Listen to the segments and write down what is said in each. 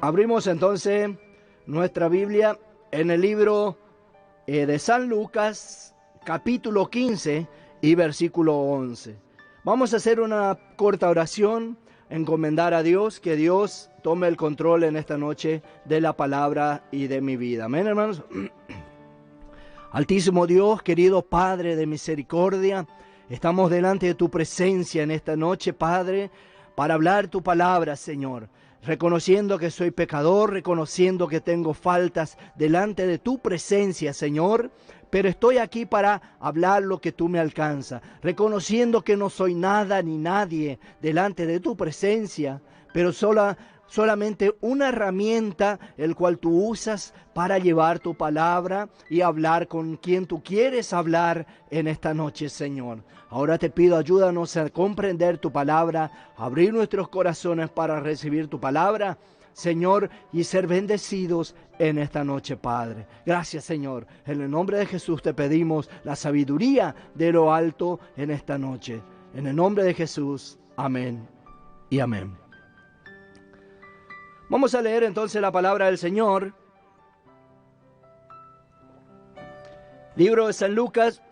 Abrimos entonces nuestra Biblia en el libro de San Lucas, capítulo 15 y versículo 11. Vamos a hacer una corta oración, encomendar a Dios, que Dios tome el control en esta noche de la palabra y de mi vida. Amén, hermanos. Altísimo Dios, querido Padre de misericordia, estamos delante de tu presencia en esta noche, Padre, para hablar tu palabra, Señor. Reconociendo que soy pecador, reconociendo que tengo faltas delante de tu presencia, Señor, pero estoy aquí para hablar lo que tú me alcanzas, reconociendo que no soy nada ni nadie delante de tu presencia, pero solamente una herramienta el cual tú usas para llevar tu palabra y hablar con quien tú quieres hablar en esta noche, Señor. Ahora te pido, ayúdanos a comprender tu palabra, abrir nuestros corazones para recibir tu palabra, Señor, y ser bendecidos en esta noche, Padre. Gracias, Señor. En el nombre de Jesús te pedimos la sabiduría de lo alto en esta noche. En el nombre de Jesús, amén y amén. Vamos a leer entonces la palabra del Señor. Libro de San Lucas,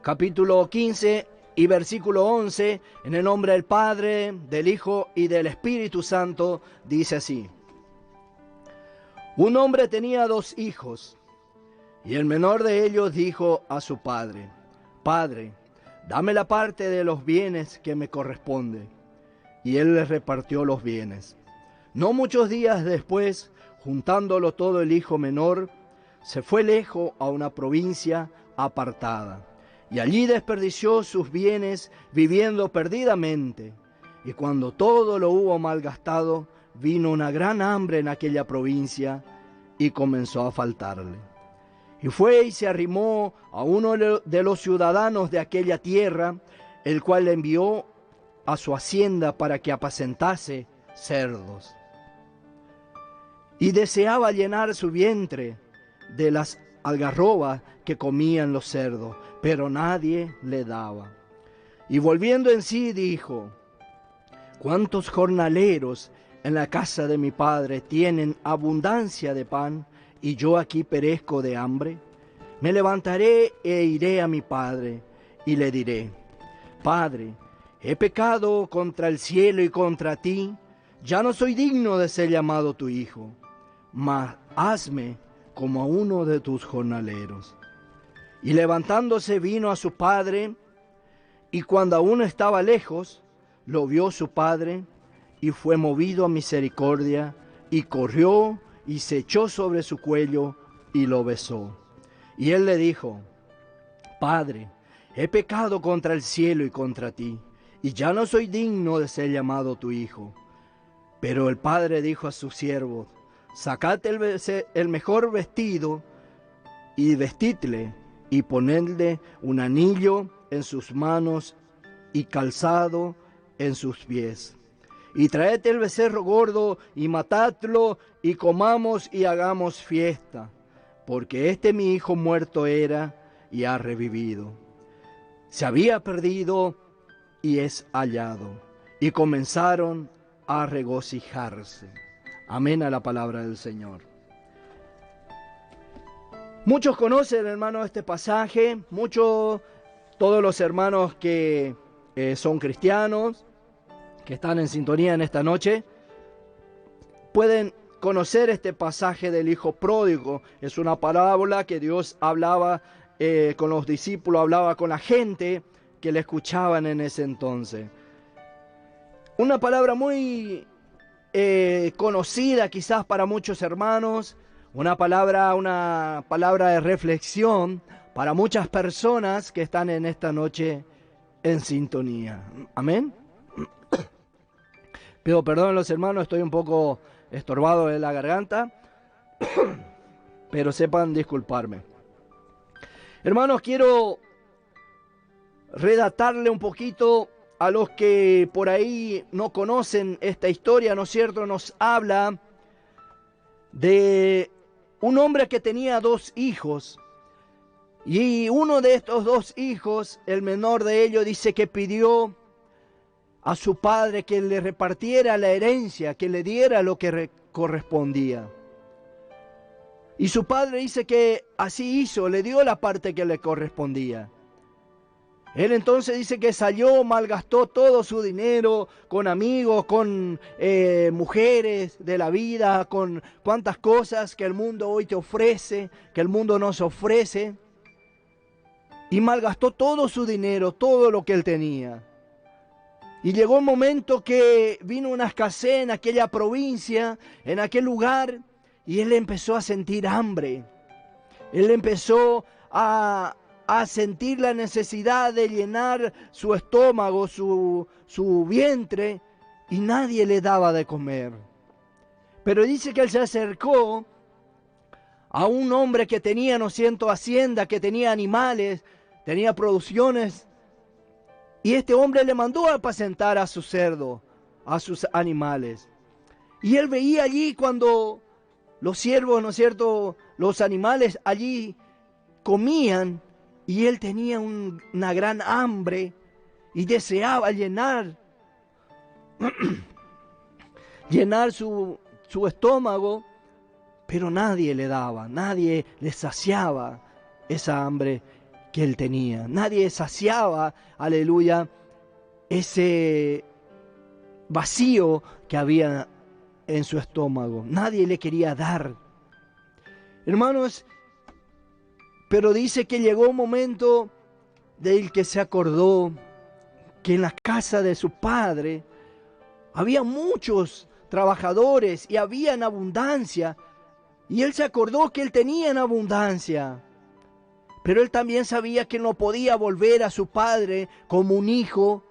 capítulo 15 y versículo 11, en el nombre del Padre, del Hijo y del Espíritu Santo, dice así. Un hombre tenía 2 hijos, y el menor de ellos dijo a su padre: Padre, dame la parte de los bienes que me corresponde. Y él les repartió los bienes. No muchos días después, juntándolo todo, el hijo menor se fue lejos a una provincia apartada, y allí desperdició sus bienes viviendo perdidamente. Y cuando todo lo hubo malgastado, vino una gran hambre en aquella provincia y comenzó a faltarle. Y fue y se arrimó a uno de los ciudadanos de aquella tierra, el cual le envió a su hacienda para que apacentase cerdos. Y deseaba llenar su vientre de las algarrobas que comían los cerdos, pero nadie le daba. Y volviendo en sí dijo: ¿Cuántos jornaleros en la casa de mi padre tienen abundancia de pan, y yo aquí perezco de hambre? Me levantaré e iré a mi padre, y le diré: Padre, he pecado contra el cielo y contra ti, ya no soy digno de ser llamado tu hijo, mas hazme como a uno de tus jornaleros. Y levantándose vino a su padre, y cuando aún estaba lejos, lo vio su padre, y fue movido a misericordia, y corrió y se echó sobre su cuello, y lo besó. Y él le dijo: Padre, he pecado contra el cielo y contra ti, y ya no soy digno de ser llamado tu hijo. Pero el padre dijo a sus siervos: Sacad el mejor vestido y vestidle, y ponedle un anillo en sus manos y calzado en sus pies. Y traed el becerro gordo y matadlo, y comamos y hagamos fiesta, porque este mi hijo muerto era y ha revivido. Se había perdido y es hallado. Y comenzaron a regocijarse. Amén a la palabra del Señor. Muchos conocen, hermano, este pasaje. Todos los hermanos que son cristianos, que están en sintonía en esta noche, pueden conocer este pasaje del hijo pródigo. Es una parábola que Dios hablaba con los discípulos, hablaba con la gente que le escuchaban en ese entonces. Una palabra muy conocida quizás para muchos hermanos, una palabra de reflexión para muchas personas que están en esta noche en sintonía. Amén. Pido perdón a los hermanos, estoy un poco estorbado de la garganta, pero sepan disculparme. Hermanos, quiero redactarle un poquito a los que por ahí no conocen esta historia, ¿no es cierto? Nos habla de un hombre que tenía 2 hijos, y uno de estos 2 hijos, el menor de ellos, dice que pidió a su padre que le repartiera la herencia, que le diera lo que correspondía. Y su padre dice que así hizo, le dio la parte que le correspondía. Él entonces dice que salió, malgastó todo su dinero con amigos, con mujeres de la vida, con cuantas cosas que el mundo hoy te ofrece, que el mundo nos ofrece. Y malgastó todo su dinero, todo lo que él tenía. Y llegó un momento que vino una escasez en aquella provincia, en aquel lugar, y él empezó a sentir hambre. Él empezó a sentir la necesidad de llenar su estómago, su vientre, y nadie le daba de comer. Pero dice que él se acercó a un hombre que tenía, ¿no es cierto?, hacienda, que tenía animales, tenía producciones, y este hombre le mandó a apacentar a su cerdo, a sus animales. Y él veía allí cuando los siervos, ¿no es cierto?, los animales allí comían, y él tenía una gran hambre y deseaba llenar su estómago, pero nadie le daba, nadie le saciaba esa hambre que él tenía. Nadie saciaba, aleluya, ese vacío que había en su estómago. Nadie le quería dar. Hermanos, pero dice que llegó un momento del que se acordó que en la casa de su padre había muchos trabajadores y había en abundancia. Y él se acordó que él tenía en abundancia. Pero él también sabía que no podía volver a su padre como un hijo,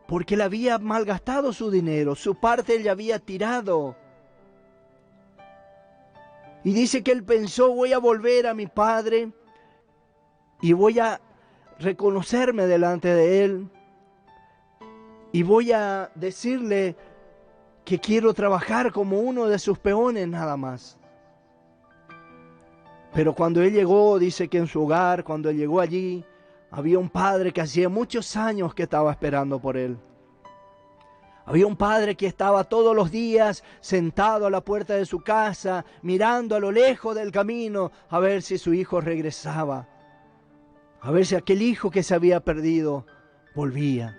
porque él había malgastado su dinero, su parte él ya había tirado. Y dice que él pensó, voy a volver a mi padre y voy a reconocerme delante de él y voy a decirle que quiero trabajar como uno de sus peones nada más. Pero cuando él llegó, dice que en su hogar, cuando él llegó allí, había un padre que hacía muchos años que estaba esperando por él. Había un padre que estaba todos los días sentado a la puerta de su casa, mirando a lo lejos del camino, a ver si su hijo regresaba, a ver si aquel hijo que se había perdido volvía.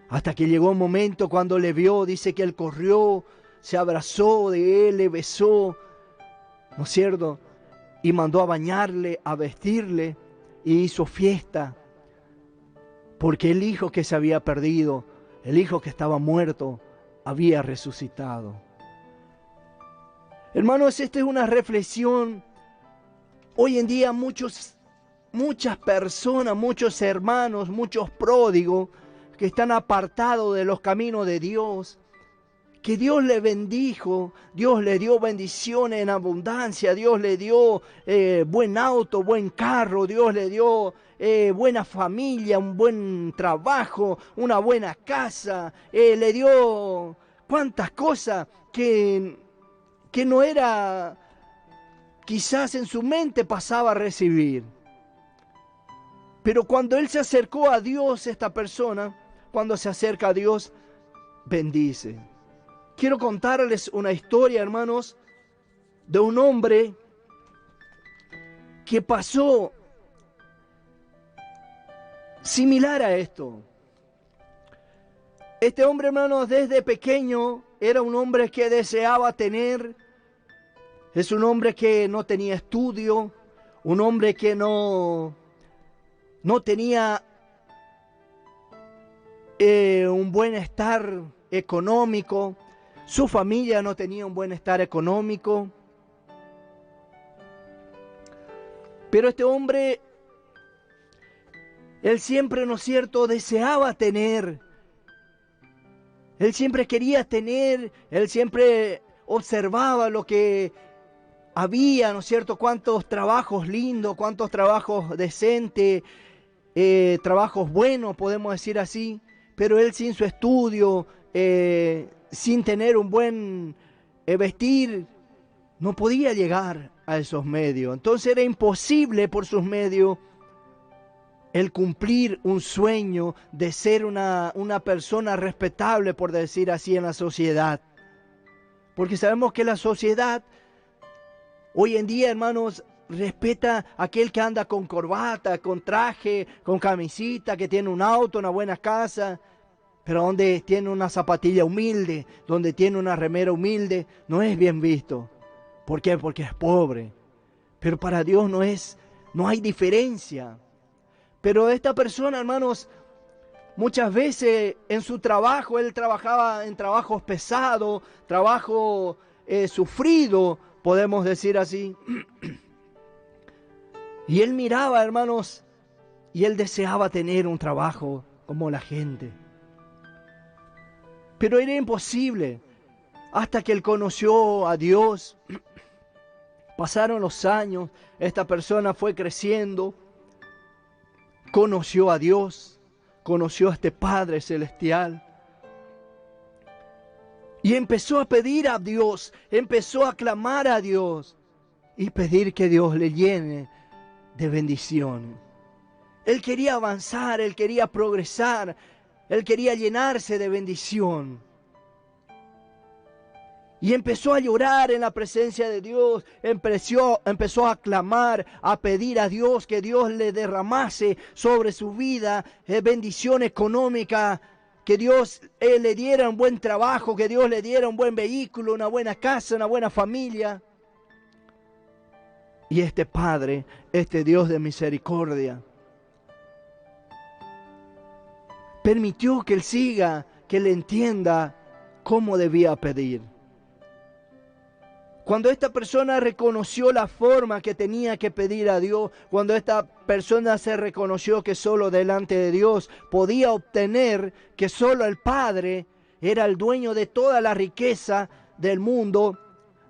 Hasta que llegó un momento cuando le vio, dice que él corrió, se abrazó de él, le besó, ¿no es cierto? Y mandó a bañarle, a vestirle, y hizo fiesta. Porque el hijo que se había perdido, el hijo que estaba muerto, había resucitado. Hermanos, esta es una reflexión. Hoy en día muchas personas, muchos hermanos, muchos pródigos que están apartados de los caminos de Dios, que Dios le bendijo, Dios le dio bendiciones en abundancia, Dios le dio buen auto, buen carro, Dios le dio buena familia, un buen trabajo, una buena casa, le dio cuantas cosas que no era, quizás en su mente pasaba a recibir. Pero cuando él se acercó a Dios, esta persona, cuando se acerca a Dios, bendice. Quiero contarles una historia, hermanos, de un hombre que pasó similar a esto. Este hombre, hermanos, desde pequeño era un hombre que deseaba tener. Es un hombre que no tenía estudio, un hombre que no tenía un buen estar económico. Su familia no tenía un buen estar económico. Pero este hombre, él siempre, ¿no es cierto?, deseaba tener. Él siempre quería tener, él siempre observaba lo que había, ¿no es cierto?, cuántos trabajos lindos, cuántos trabajos decentes, trabajos buenos, podemos decir así. Pero él sin su estudio, sin tener un buen vestir, no podía llegar a esos medios. Entonces era imposible por sus medios el cumplir un sueño de ser una persona respetable, por decir así, en la sociedad. Porque sabemos que la sociedad hoy en día, hermanos, respeta a aquel que anda con corbata, con traje, con camisita, que tiene un auto, una buena casa, pero donde tiene una zapatilla humilde, donde tiene una remera humilde, no es bien visto. ¿Por qué? Porque es pobre. Pero para Dios no hay diferencia. Pero esta persona, hermanos, muchas veces en su trabajo, él trabajaba en trabajos pesados, trabajo sufrido, podemos decir así. Y él miraba, hermanos, y él deseaba tener un trabajo como la gente. Pero era imposible. Hasta que él conoció a Dios, pasaron los años, esta persona fue creciendo, conoció a Dios, conoció a este Padre Celestial. Y empezó a pedir a Dios, empezó a clamar a Dios y pedir que Dios le llene de bendiciones. Él quería avanzar, él quería progresar, él quería llenarse de bendición. Y empezó a llorar en la presencia de Dios, empezó a clamar, a pedir a Dios que Dios le derramase sobre su vida bendición económica, que Dios le diera un buen trabajo, que Dios le diera un buen vehículo, una buena casa, una buena familia. Y este Padre, este Dios de misericordia, permitió que él siga, que él entienda cómo debía pedir. Cuando esta persona reconoció la forma que tenía que pedir a Dios, cuando esta persona se reconoció que solo delante de Dios podía obtener, que solo el Padre era el dueño de toda la riqueza del mundo,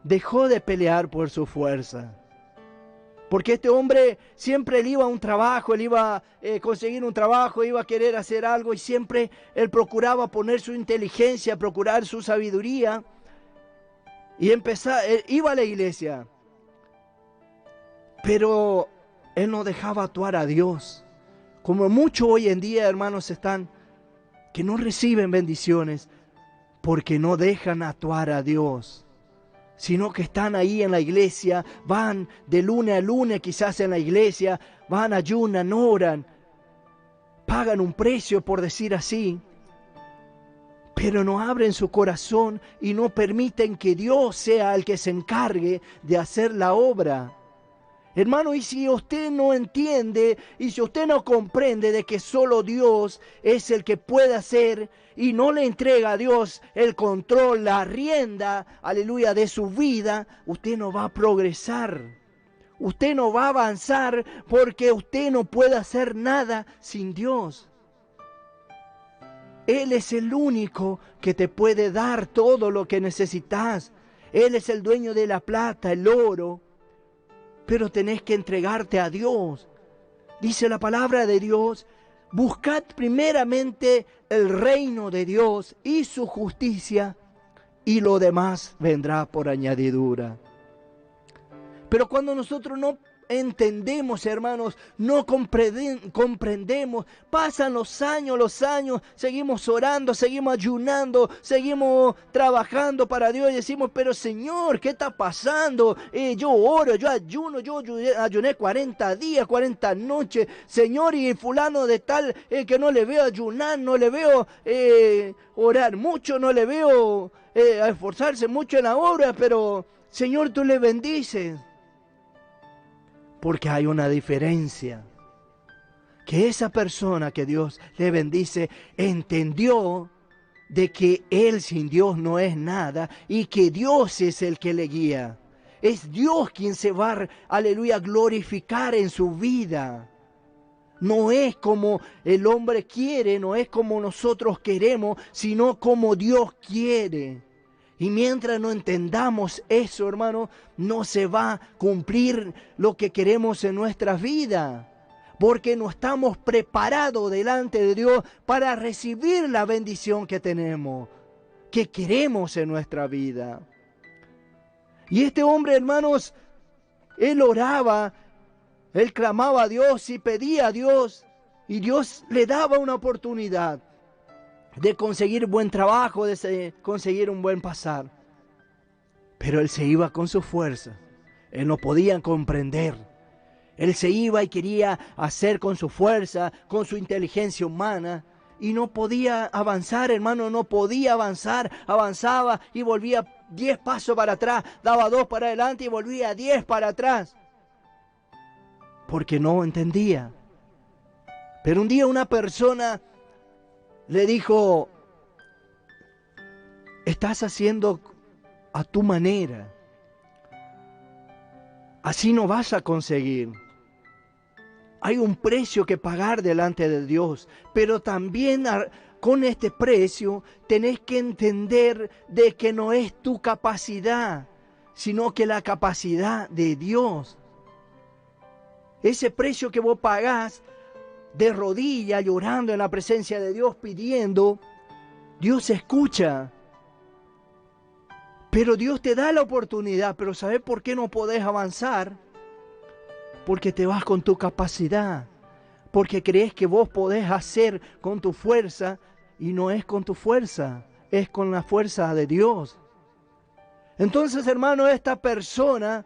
dejó de pelear por su fuerza. Porque este hombre siempre él iba a un trabajo, él iba a conseguir un trabajo, iba a querer hacer algo y siempre él procuraba poner su inteligencia, procurar su sabiduría. Y él iba a la iglesia, pero él no dejaba actuar a Dios. Como muchos hoy en día, hermanos, están que no reciben bendiciones porque no dejan actuar a Dios, sino que están ahí en la iglesia, van de lunes a lunes quizás en la iglesia, van, ayunan, oran, pagan un precio, por decir así, pero no abren su corazón y no permiten que Dios sea el que se encargue de hacer la obra. Hermano, y si usted no entiende y si usted no comprende de que solo Dios es el que puede hacer y no le entrega a Dios el control, la rienda, aleluya, de su vida, usted no va a progresar. Usted no va a avanzar porque usted no puede hacer nada sin Dios. Él es el único que te puede dar todo lo que necesitas. Él es el dueño de la plata, el oro. Pero tenés que entregarte a Dios. Dice la palabra de Dios, buscad primeramente el reino de Dios y su justicia, y lo demás vendrá por añadidura. Pero cuando nosotros no entendemos, hermanos, no comprendemos, pasan los años, seguimos orando, seguimos ayunando, seguimos trabajando para Dios y decimos, pero Señor, ¿qué está pasando? Yo oro, yo ayuno, yo ayuné 40 días, 40 noches, Señor, y fulano de tal que no le veo ayunar, no le veo orar mucho, no le veo esforzarse mucho en la obra, pero Señor, tú le bendices. Porque hay una diferencia. Que esa persona que Dios le bendice entendió de que él sin Dios no es nada y que Dios es el que le guía. Es Dios quien se va, aleluya, a glorificar en su vida. No es como el hombre quiere, no es como nosotros queremos, sino como Dios quiere. Y mientras no entendamos eso, hermano, no se va a cumplir lo que queremos en nuestras vidas. Porque no estamos preparados delante de Dios para recibir la bendición que tenemos, que queremos en nuestra vida. Y este hombre, hermanos, él oraba, él clamaba a Dios y pedía a Dios. Y Dios le daba una oportunidad de conseguir buen trabajo, de conseguir un buen pasar. Pero él se iba con su fuerza. Él no podía comprender. Él se iba y quería hacer con su fuerza, con su inteligencia humana. Y no podía avanzar, hermano, no podía avanzar. Avanzaba y volvía 10 pasos para atrás. Daba 2 para adelante y volvía 10 para atrás. Porque no entendía. Pero un día una persona le dijo: estás haciendo a tu manera. Así no vas a conseguir. Hay un precio que pagar delante de Dios, pero también con este precio tenés que entender de que no es tu capacidad, sino que la capacidad de Dios. Ese precio que vos pagás de rodillas, llorando en la presencia de Dios, pidiendo, Dios escucha. Pero Dios te da la oportunidad, pero ¿sabes por qué no podés avanzar? Porque te vas con tu capacidad, porque crees que vos podés hacer con tu fuerza, y no es con tu fuerza, es con la fuerza de Dios. Entonces, hermano, esta persona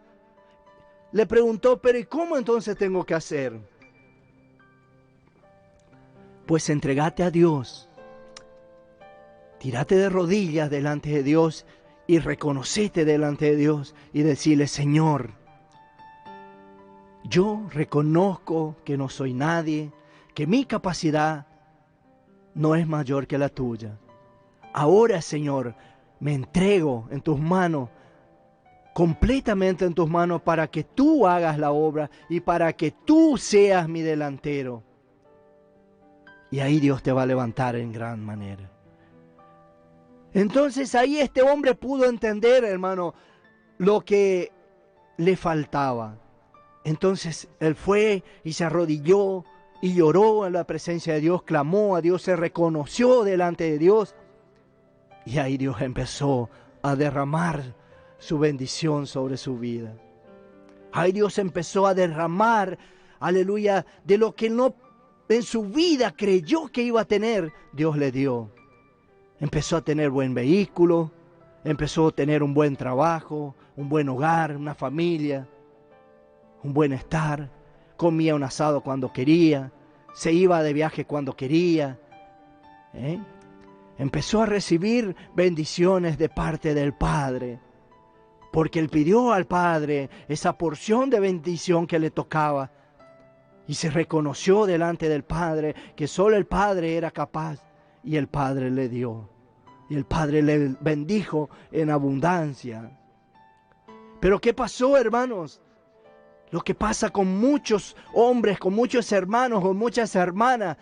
le preguntó: pero ¿y cómo entonces tengo que hacer? Pues entregate a Dios, tírate de rodillas delante de Dios y reconocete delante de Dios y decirle: Señor, yo reconozco que no soy nadie, que mi capacidad no es mayor que la tuya. Ahora, Señor, me entrego en tus manos, completamente en tus manos, para que tú hagas la obra y para que tú seas mi delantero. Y ahí Dios te va a levantar en gran manera. Entonces ahí este hombre pudo entender, hermano, lo que le faltaba. Entonces él fue y se arrodilló y lloró en la presencia de Dios, clamó a Dios, se reconoció delante de Dios. Y ahí Dios empezó a derramar su bendición sobre su vida. Ahí Dios empezó a derramar, aleluya, de lo que no en su vida creyó que iba a tener, Dios le dio. Empezó a tener buen vehículo, empezó a tener un buen trabajo, un buen hogar, una familia, un buen estar. Comía un asado cuando quería, se iba de viaje cuando quería. Empezó a recibir bendiciones de parte del Padre, porque él pidió al Padre esa porción de bendición que le tocaba y se reconoció delante del Padre que solo el Padre era capaz, y el Padre le dio, y el Padre le bendijo en abundancia. Pero ¿qué pasó, hermanos? Lo que pasa con muchos hombres, con muchos hermanos, con muchas hermanas,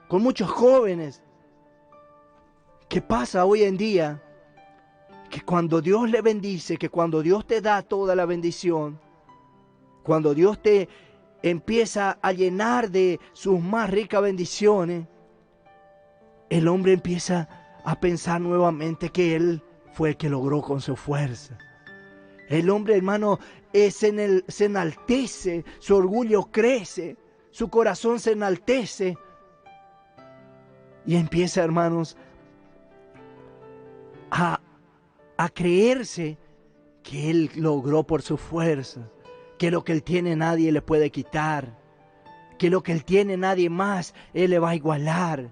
con muchos jóvenes. ¿Qué pasa hoy en día? Que cuando Dios le bendice, que cuando Dios te da toda la bendición, cuando Dios te empieza a llenar de sus más ricas bendiciones, el hombre empieza a pensar nuevamente que él fue el que logró con su fuerza. El hombre, hermano, se enaltece, su orgullo crece, su corazón se enaltece y empieza, hermanos, a creerse que él logró por su fuerza, que lo que él tiene nadie le puede quitar, que lo que él tiene nadie más, él le va a igualar.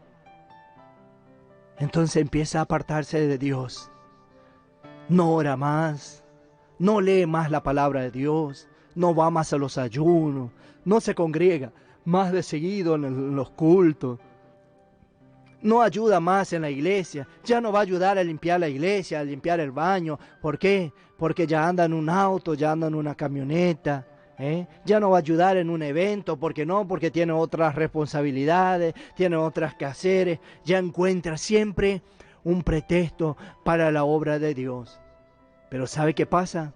Entonces empieza a apartarse de Dios, no ora más, no lee más la palabra de Dios, no va más a los ayunos, no se congrega más de seguido en los cultos, no ayuda más en la iglesia, ya no va a ayudar a limpiar la iglesia, a limpiar el baño. ¿Por qué? Porque ya anda en un auto, ya anda en una camioneta, ya no va a ayudar en un evento. ¿Por qué no? Porque tiene otras responsabilidades, tiene otras quehaceres, ya encuentra siempre un pretexto para la obra de Dios. Pero ¿sabe qué pasa?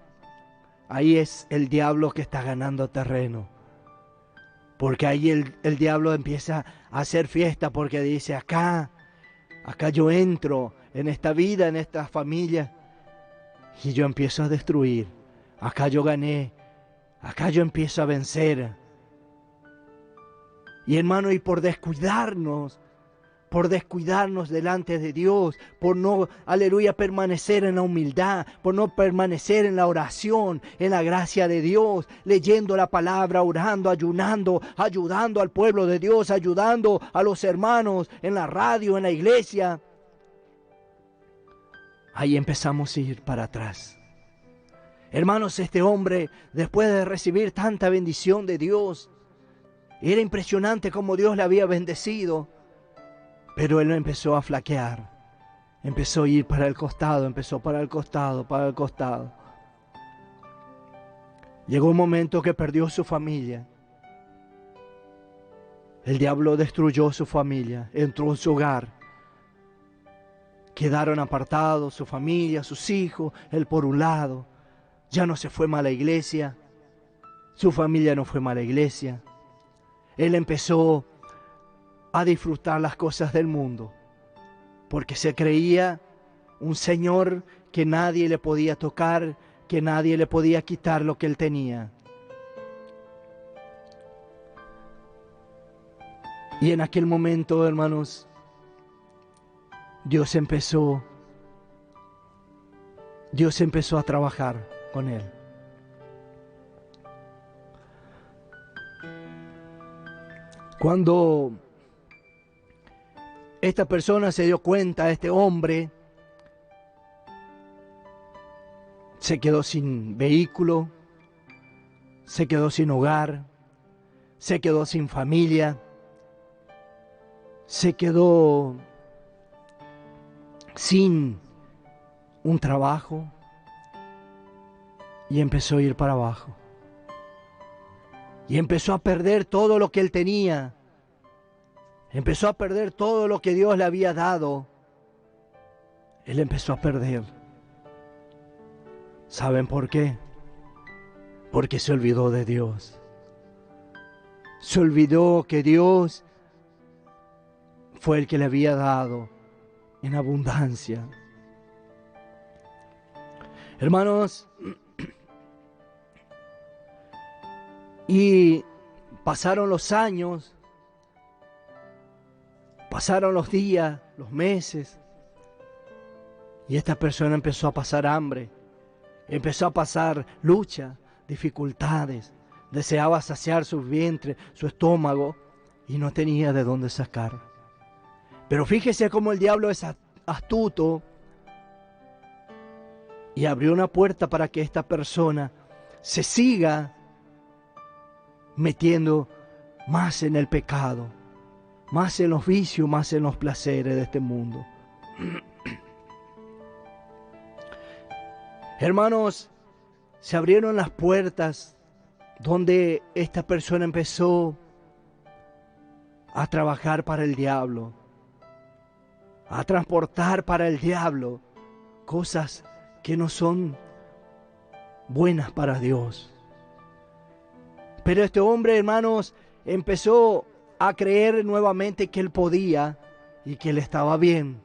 Ahí es el diablo que está ganando terreno. Porque ahí el diablo empieza a hacer fiesta porque dice: acá yo entro en esta vida, en esta familia, y yo empiezo a destruir. Acá yo gané, acá yo empiezo a vencer. Y hermano, y por descuidarnos delante de Dios, por no, aleluya, permanecer en la humildad, por no permanecer en la oración, en la gracia de Dios, leyendo la palabra, orando, ayunando, ayudando al pueblo de Dios, ayudando a los hermanos en la radio, en la iglesia. Ahí empezamos a ir para atrás. Hermanos, este hombre, después de recibir tanta bendición de Dios, era impresionante cómo Dios le había bendecido. Pero él empezó a flaquear, empezó a ir para el costado, empezó para el costado, para el costado. Llegó un momento que perdió su familia. El diablo destruyó su familia, entró en su hogar. Quedaron apartados su familia, sus hijos, él por un lado. Ya no se fue más a la iglesia, su familia no fue más a la iglesia. Él empezó a disfrutar las cosas del mundo, porque se creía un señor que nadie le podía tocar, que nadie le podía quitar lo que él tenía. Y en aquel momento, hermanos, Dios empezó a trabajar con él. Cuando esta persona se dio cuenta, este hombre se quedó sin vehículo, se quedó sin hogar, se quedó sin familia, se quedó sin un trabajo y empezó a ir para abajo. Y empezó a perder todo lo que él tenía. Empezó a perder todo lo que Dios le había dado. Él empezó a perder. ¿Saben por qué? Porque se olvidó de Dios. Se olvidó que Dios fue el que le había dado en abundancia. Hermanos, y pasaron los años, pasaron los días, los meses, y esta persona empezó a pasar hambre, empezó a pasar lucha, dificultades, deseaba saciar su vientre, su estómago, y no tenía de dónde sacar. Pero fíjese cómo el diablo es astuto y abrió una puerta para que esta persona se siga metiendo más en el pecado, más en los vicios, más en los placeres de este mundo. Hermanos, se abrieron las puertas donde esta persona empezó a trabajar para el diablo, a transportar para el diablo cosas que no son buenas para Dios. Pero este hombre, hermanos, empezó a creer nuevamente que él podía y que él estaba bien.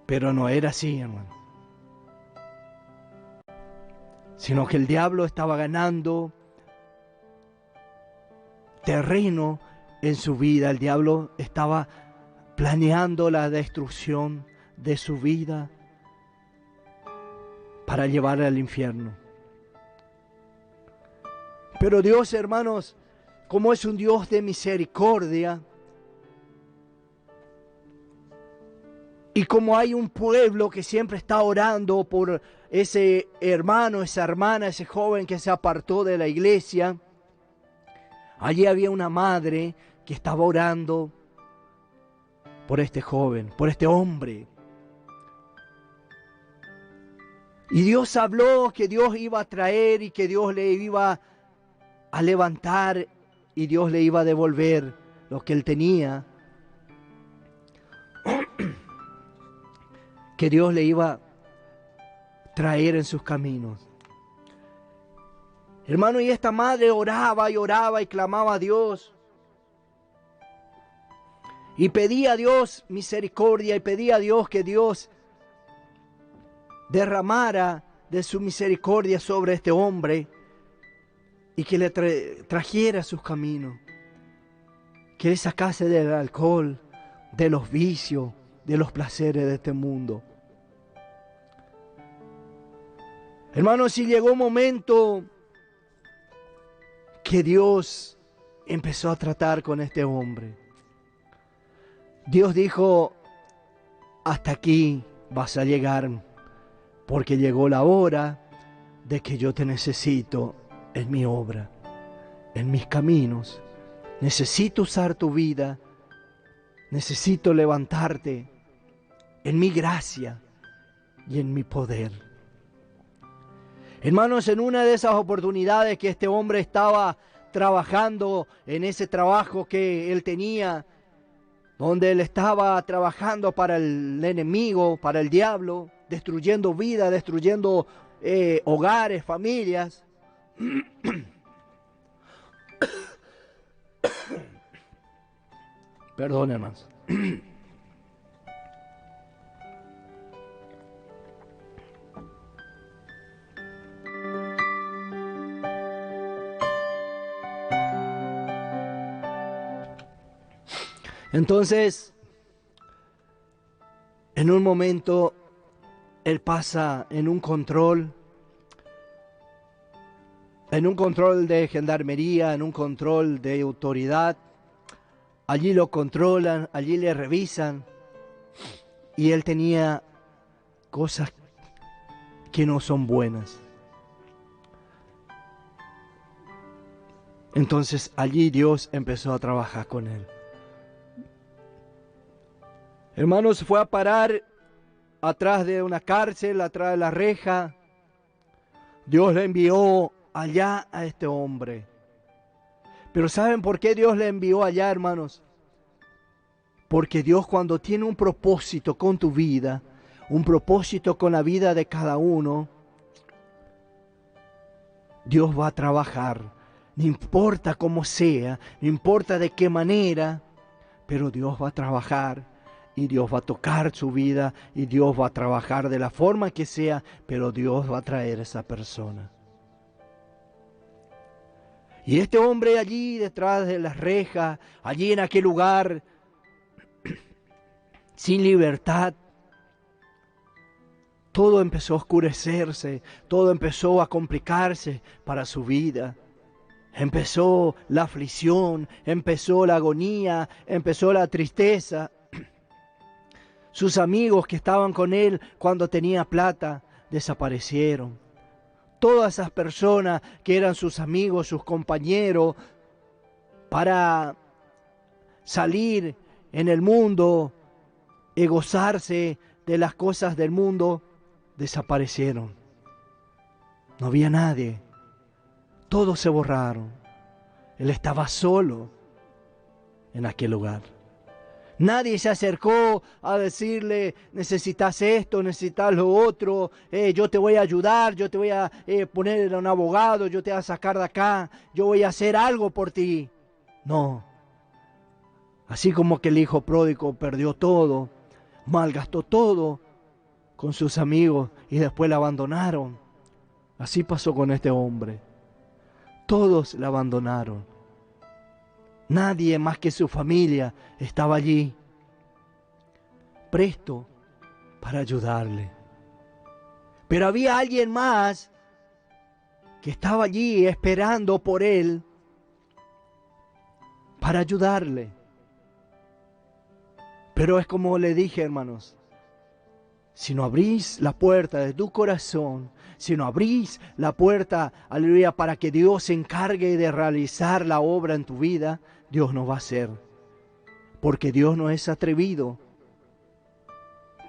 Pero no era así, hermano. Sino que el diablo estaba ganando terreno en su vida. El diablo estaba planeando la destrucción de su vida para llevarla al infierno. Pero Dios, hermanos, como es un Dios de misericordia, y como hay un pueblo que siempre está orando por ese hermano, esa hermana, ese joven que se apartó de la iglesia, allí había una madre que estaba orando por este joven, por este hombre. Y Dios habló que Dios iba a traer y que Dios le iba a levantar y Dios le iba a devolver lo que él tenía. Que Dios le iba a traer en sus caminos. Hermano, y esta madre oraba y oraba y clamaba a Dios. Y pedía a Dios misericordia y pedía a Dios que Dios derramara de su misericordia sobre este hombre. y que le trajera sus caminos, que le sacase del alcohol, de los vicios, de los placeres de este mundo. Hermanos, si llegó un momento que Dios empezó a tratar con este hombre. Dios dijo, hasta aquí vas a llegar, porque llegó la hora de que yo te necesito en mi obra, en mis caminos. Necesito usar tu vida, necesito levantarte en mi gracia y en mi poder. Hermanos, en una de esas oportunidades que este hombre estaba trabajando, en ese trabajo que él tenía, donde él estaba trabajando para el enemigo, para el diablo, destruyendo vidas, destruyendo hogares, familias. Perdón, hermanos. Entonces, en un momento, él pasa en un control de gendarmería, en un control de autoridad. Allí lo controlan, allí le revisan, y él tenía cosas que no son buenas. Entonces allí Dios empezó a trabajar con él. Hermanos, fue a parar atrás de una cárcel, atrás de la reja. Dios le envió allá a este hombre. Pero ¿saben por qué Dios le envió allá, hermanos? Porque Dios, cuando tiene un propósito con tu vida, un propósito con la vida de cada uno, Dios va a trabajar. No importa cómo sea, no importa de qué manera, pero Dios va a trabajar. Y Dios va a tocar su vida, y Dios va a trabajar de la forma que sea, pero Dios va a traer a esa persona. Y este hombre allí detrás de las rejas, allí en aquel lugar, sin libertad, todo empezó a oscurecerse, todo empezó a complicarse para su vida. Empezó la aflicción, empezó la agonía, empezó la tristeza. Sus amigos que estaban con él cuando tenía plata desaparecieron. Todas esas personas que eran sus amigos, sus compañeros, para salir en el mundo y gozarse de las cosas del mundo, desaparecieron. No había nadie. Todos se borraron. Él estaba solo en aquel lugar. Nadie se acercó a decirle, necesitas esto, necesitas lo otro, yo te voy a ayudar, yo te voy a poner a un abogado, yo te voy a sacar de acá, yo voy a hacer algo por ti. No. Así como que el hijo pródigo perdió todo, malgastó todo con sus amigos y después le abandonaron. Así pasó con este hombre. Todos le abandonaron. Nadie más que su familia estaba allí, presto para ayudarle. Pero había alguien más que estaba allí esperando por él para ayudarle. Pero es como le dije, hermanos, si no abrís la puerta de tu corazón, si no abrís la puerta, aleluya, para que Dios se encargue de realizar la obra en tu vida, Dios no va a hacer. Porque Dios no es atrevido.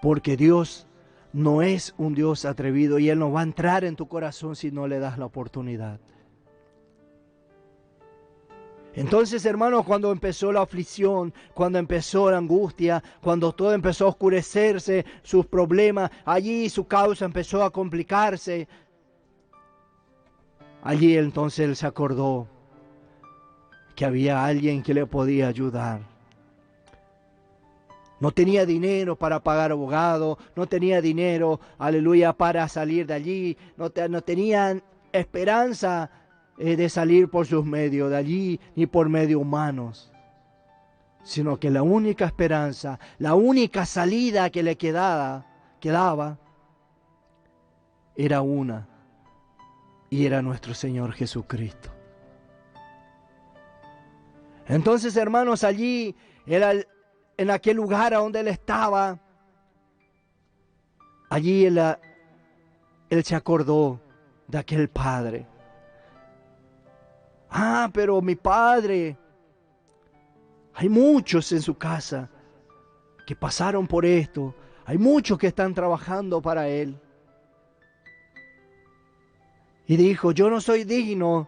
Porque Dios no es un Dios atrevido y Él no va a entrar en tu corazón si no le das la oportunidad. Entonces, hermanos, cuando empezó la aflicción, cuando empezó la angustia, cuando todo empezó a oscurecerse, sus problemas, allí su causa empezó a complicarse. Allí entonces él se acordó que había alguien que le podía ayudar. No tenía dinero para pagar abogado, no tenía dinero, aleluya, para salir de allí, no tenían esperanza de salir por sus medios de allí, ni por medios humanos, sino que la única esperanza, la única salida que le quedaba, era una, y era nuestro Señor Jesucristo. Entonces, hermanos, allí, en aquel lugar a donde él estaba, allí él se acordó de aquel padre. Ah, pero mi padre, hay muchos en su casa que pasaron por esto, hay muchos que están trabajando para él. Y dijo, yo no soy digno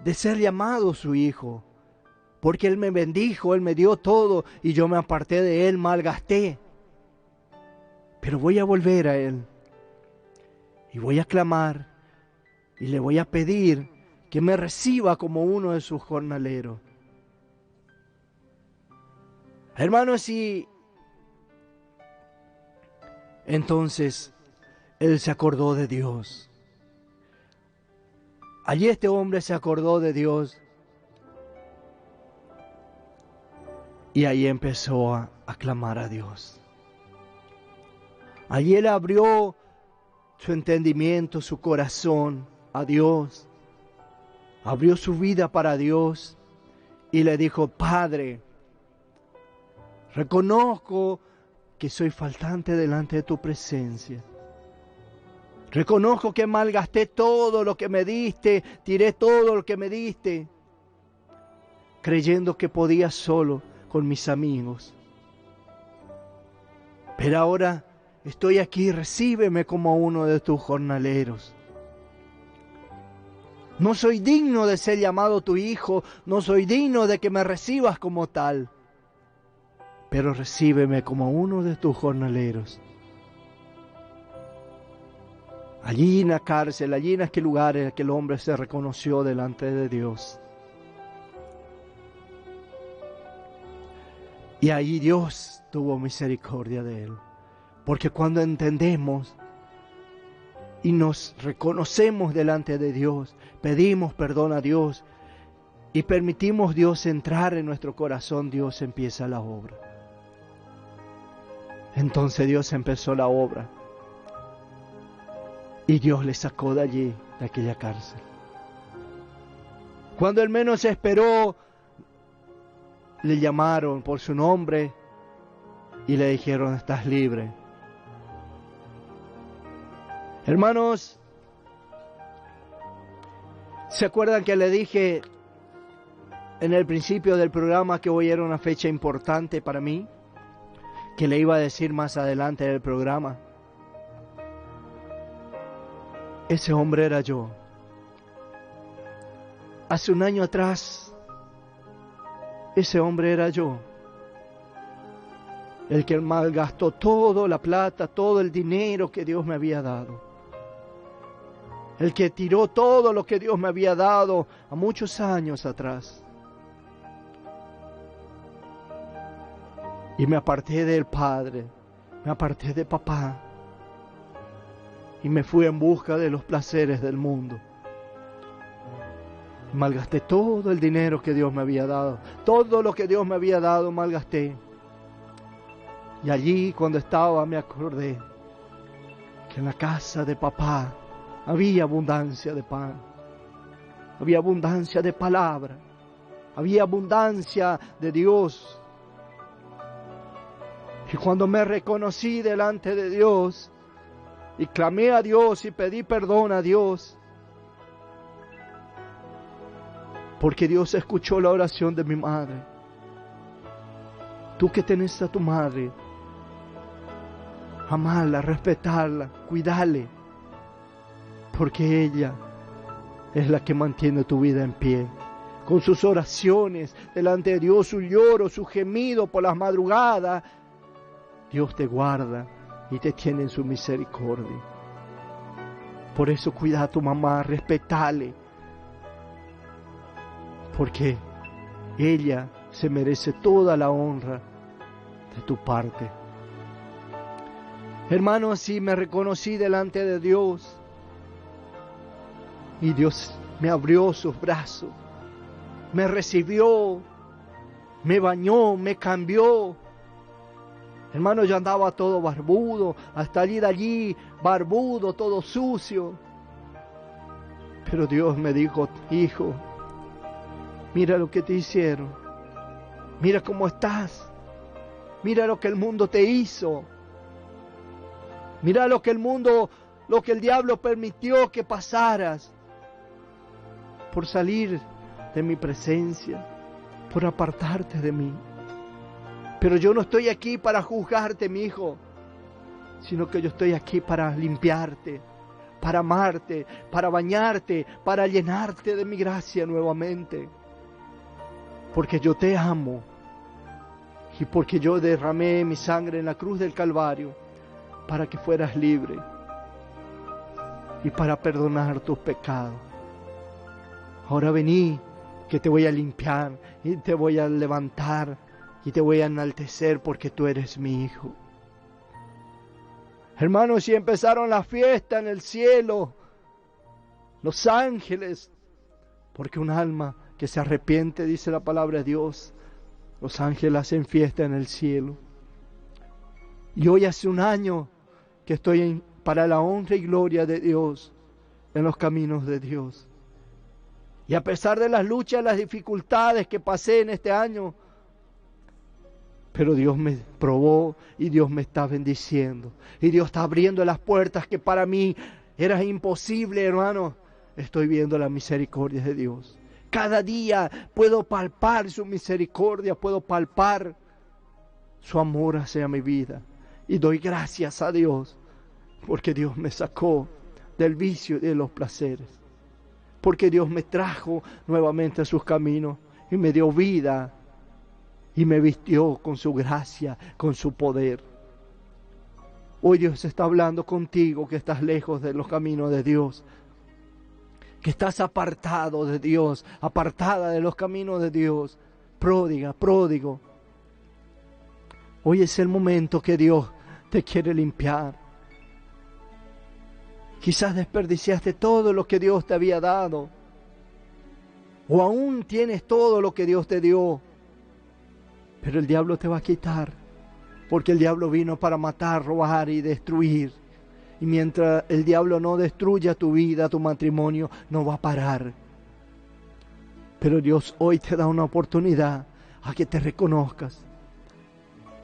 de ser llamado su hijo, porque él me bendijo, él me dio todo, y yo me aparté de él, malgasté. Pero voy a volver a él, y voy a clamar, y le voy a pedir que me reciba como uno de sus jornaleros. Hermanos, y entonces él se acordó de Dios. Allí este hombre se acordó de Dios y ahí empezó a clamar a Dios. Allí él abrió su entendimiento, su corazón a Dios, abrió su vida para Dios y le dijo, Padre, reconozco que soy faltante delante de tu presencia. Reconozco que malgasté todo lo que me diste, tiré todo lo que me diste, creyendo que podía solo con mis amigos. Pero ahora estoy aquí, recíbeme como uno de tus jornaleros. No soy digno de ser llamado tu hijo, no soy digno de que me recibas como tal, pero recíbeme como uno de tus jornaleros. Allí en la cárcel, allí en aquel lugar en que el hombre se reconoció delante de Dios. Y ahí Dios tuvo misericordia de él. Porque cuando entendemos y nos reconocemos delante de Dios, pedimos perdón a Dios y permitimos Dios entrar en nuestro corazón, Dios empieza la obra. Entonces Dios empezó la obra. Y Dios le sacó de allí, de aquella cárcel. Cuando él menos esperó, le llamaron por su nombre y le dijeron, estás libre. Hermanos, ¿se acuerdan que le dije en el principio del programa que hoy era una fecha importante para mí? Que le iba a decir más adelante en el programa. Ese hombre era yo. Hace un año atrás, ese hombre era yo. El que malgastó toda la plata, todo el dinero que Dios me había dado. El que tiró todo lo que Dios me había dado a muchos años atrás. Y me aparté del Padre, me aparté de papá. Y me fui en busca de los placeres del mundo. Malgasté todo el dinero que Dios me había dado. Todo lo que Dios me había dado, malgasté. Y allí cuando estaba me acordé que en la casa de papá había abundancia de pan. Había abundancia de palabra. Había abundancia de Dios. Y cuando me reconocí delante de Dios, y clamé a Dios y pedí perdón a Dios, porque Dios escuchó la oración de mi madre. Tú que tenés a tu madre, amarla, respetarla, cuidarle, porque ella es la que mantiene tu vida en pie. Con sus oraciones delante de Dios, su lloro, su gemido por las madrugadas, Dios te guarda y te tiene en su misericordia. Por eso cuida a tu mamá, respetale, porque ella se merece toda la honra de tu parte. Hermanos, si me reconocí delante de Dios, y Dios me abrió sus brazos, me recibió, me bañó, me cambió. Hermano, yo andaba todo barbudo, hasta salir de allí, barbudo, todo sucio. Pero Dios me dijo: hijo, mira lo que te hicieron, mira cómo estás, mira lo que el mundo te hizo, mira lo que el diablo permitió que pasaras por salir de mi presencia, por apartarte de mí. Pero yo no estoy aquí para juzgarte, mi hijo, sino que yo estoy aquí para limpiarte, para amarte, para bañarte, para llenarte de mi gracia nuevamente. Porque yo te amo y porque yo derramé mi sangre en la cruz del Calvario para que fueras libre y para perdonar tus pecados. Ahora vení, que te voy a limpiar y te voy a levantar y te voy a enaltecer porque tú eres mi hijo. Hermanos, si empezaron la fiesta en el cielo, los ángeles, porque un alma que se arrepiente, dice la palabra de Dios, los ángeles hacen fiesta en el cielo. Y hoy hace un año que estoy para la honra y gloria de Dios, en los caminos de Dios. Y a pesar de las luchas, las dificultades que pasé en este año, pero Dios me probó y Dios me está bendiciendo. Y Dios está abriendo las puertas que para mí era imposible, hermano. Estoy viendo la misericordia de Dios. Cada día puedo palpar su misericordia, puedo palpar su amor hacia mi vida. Y doy gracias a Dios, porque Dios me sacó del vicio y de los placeres. Porque Dios me trajo nuevamente a sus caminos y me dio vida. Y me vistió con su gracia, con su poder. Hoy Dios está hablando contigo que estás lejos de los caminos de Dios. Que estás apartado de Dios, apartada de los caminos de Dios. Pródiga, pródigo. Hoy es el momento que Dios te quiere limpiar. Quizás desperdiciaste todo lo que Dios te había dado. O aún tienes todo lo que Dios te dio. Pero el diablo te va a quitar, porque el diablo vino para matar, robar y destruir. Y mientras el diablo no destruya tu vida, tu matrimonio, no va a parar. Pero Dios hoy te da una oportunidad a que te reconozcas,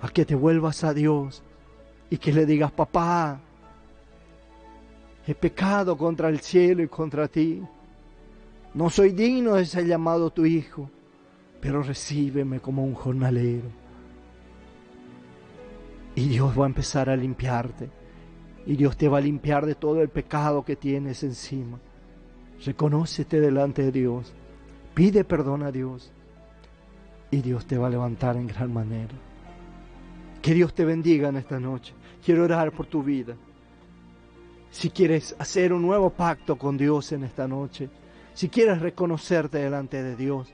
a que te vuelvas a Dios y que le digas: papá, he pecado contra el cielo y contra ti. No soy digno de ser llamado tu hijo, pero recíbeme como un jornalero. Y Dios va a empezar a limpiarte. Y Dios te va a limpiar de todo el pecado que tienes encima. Reconócete delante de Dios. Pide perdón a Dios. Y Dios te va a levantar en gran manera. Que Dios te bendiga en esta noche. Quiero orar por tu vida. Si quieres hacer un nuevo pacto con Dios en esta noche, si quieres reconocerte delante de Dios,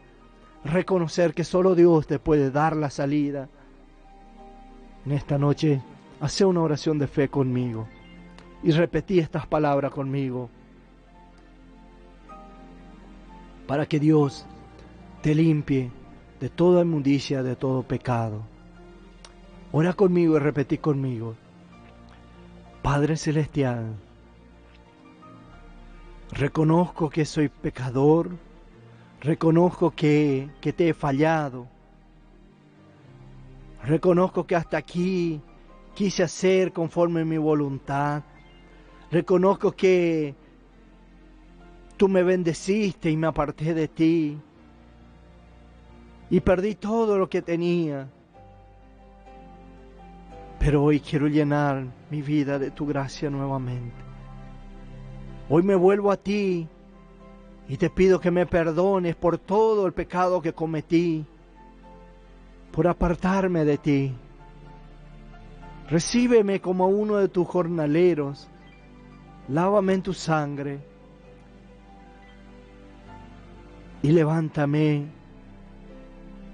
reconocer que solo Dios te puede dar la salida, en esta noche, hace una oración de fe conmigo y repetí estas palabras conmigo para que Dios te limpie de toda inmundicia, de todo pecado. Ora conmigo y repetí conmigo: Padre Celestial, reconozco que soy pecador, reconozco que te he fallado. Reconozco que hasta aquí quise hacer conforme a mi voluntad. Reconozco que tú me bendeciste y me aparté de ti. Y perdí todo lo que tenía. Pero hoy quiero llenar mi vida de tu gracia nuevamente. Hoy me vuelvo a ti y te pido que me perdones por todo el pecado que cometí, por apartarme de ti. Recíbeme como uno de tus jornaleros, lávame en tu sangre y levántame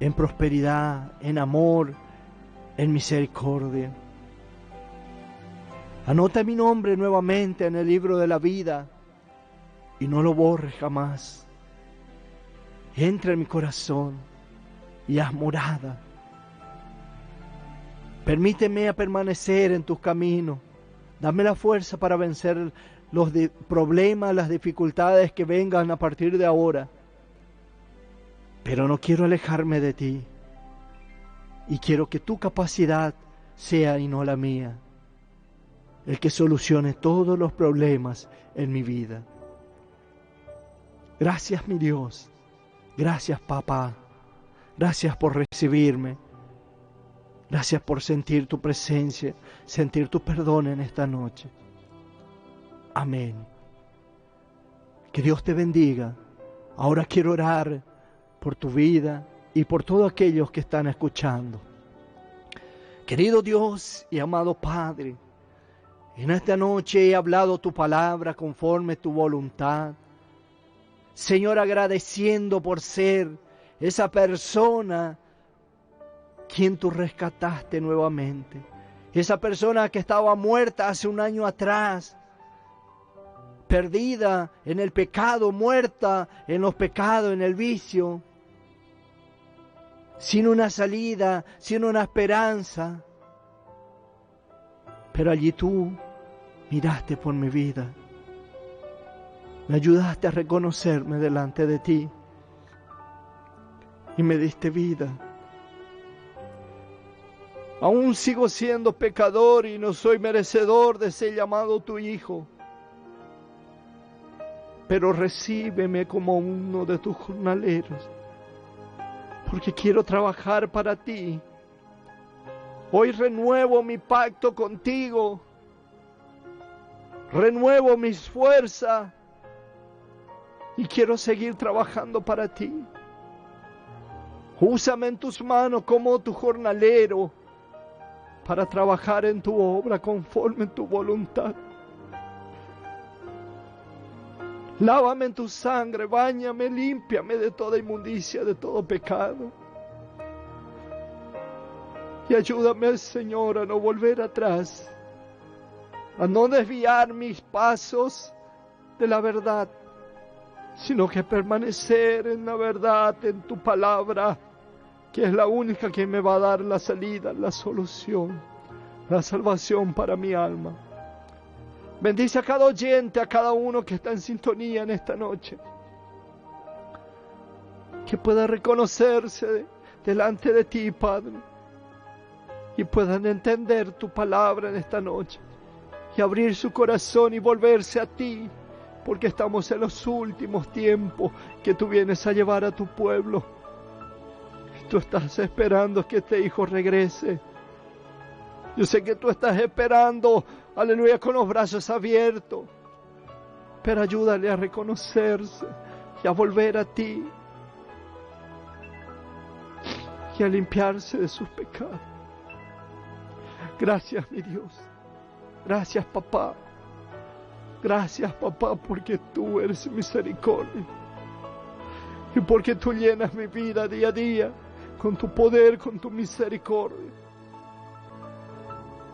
en prosperidad, en amor, en misericordia. Anota mi nombre nuevamente en el libro de la vida y no lo borres jamás. Entra en mi corazón y haz morada. Permíteme a permanecer en tus caminos. Dame la fuerza para vencer los problemas, las dificultades que vengan a partir de ahora. Pero no quiero alejarme de ti. Y quiero que tu capacidad sea y no la mía, el que solucione todos los problemas en mi vida. Gracias, mi Dios. Gracias, papá. Gracias por recibirme. Gracias por sentir tu presencia, sentir tu perdón en esta noche. Amén. Que Dios te bendiga. Ahora quiero orar por tu vida y por todos aquellos que están escuchando. Querido Dios y amado Padre, en esta noche he hablado tu palabra conforme tu voluntad. Señor, agradeciendo por ser esa persona quien tú rescataste nuevamente. Esa persona que estaba muerta hace un año atrás, perdida en el pecado, muerta en los pecados, en el vicio, sin una salida, sin una esperanza. Pero allí tú miraste por mi vida. Me ayudaste a reconocerme delante de ti y me diste vida. Aún sigo siendo pecador y no soy merecedor de ser llamado tu hijo. Pero recíbeme como uno de tus jornaleros, porque quiero trabajar para ti. Hoy renuevo mi pacto contigo, renuevo mis fuerzas y quiero seguir trabajando para ti. Úsame en tus manos como tu jornalero para trabajar en tu obra conforme tu voluntad. Lávame en tu sangre, báñame, límpiame de toda inmundicia, de todo pecado. Y ayúdame, Señor, a no volver atrás, a no desviar mis pasos de la verdad, sino que permanecer en la verdad, en tu palabra, que es la única que me va a dar la salida, la solución, la salvación para mi alma. Bendice a cada oyente, a cada uno que está en sintonía en esta noche, que pueda reconocerse delante de ti, Padre, y puedan entender tu palabra en esta noche, y abrir su corazón y volverse a ti, porque estamos en los últimos tiempos que tú vienes a llevar a tu pueblo. Tú estás esperando que este hijo regrese. Yo sé que tú estás esperando, aleluya, con los brazos abiertos. Pero ayúdale a reconocerse y a volver a ti. Y a limpiarse de sus pecados. Gracias, mi Dios. Gracias, papá. Gracias, papá, porque tú eres misericordia. Y porque tú llenas mi vida día a día con tu poder, con tu misericordia.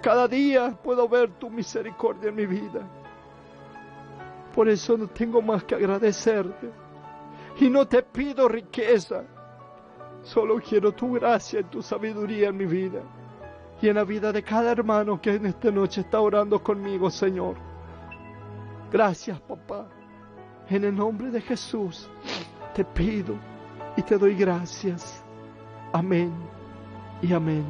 Cada día puedo ver tu misericordia en mi vida. Por eso no tengo más que agradecerte. Y no te pido riqueza. Solo quiero tu gracia y tu sabiduría en mi vida. Y en la vida de cada hermano que en esta noche está orando conmigo, Señor. Gracias, papá. En el nombre de Jesús te pido y te doy gracias. Amén y amén.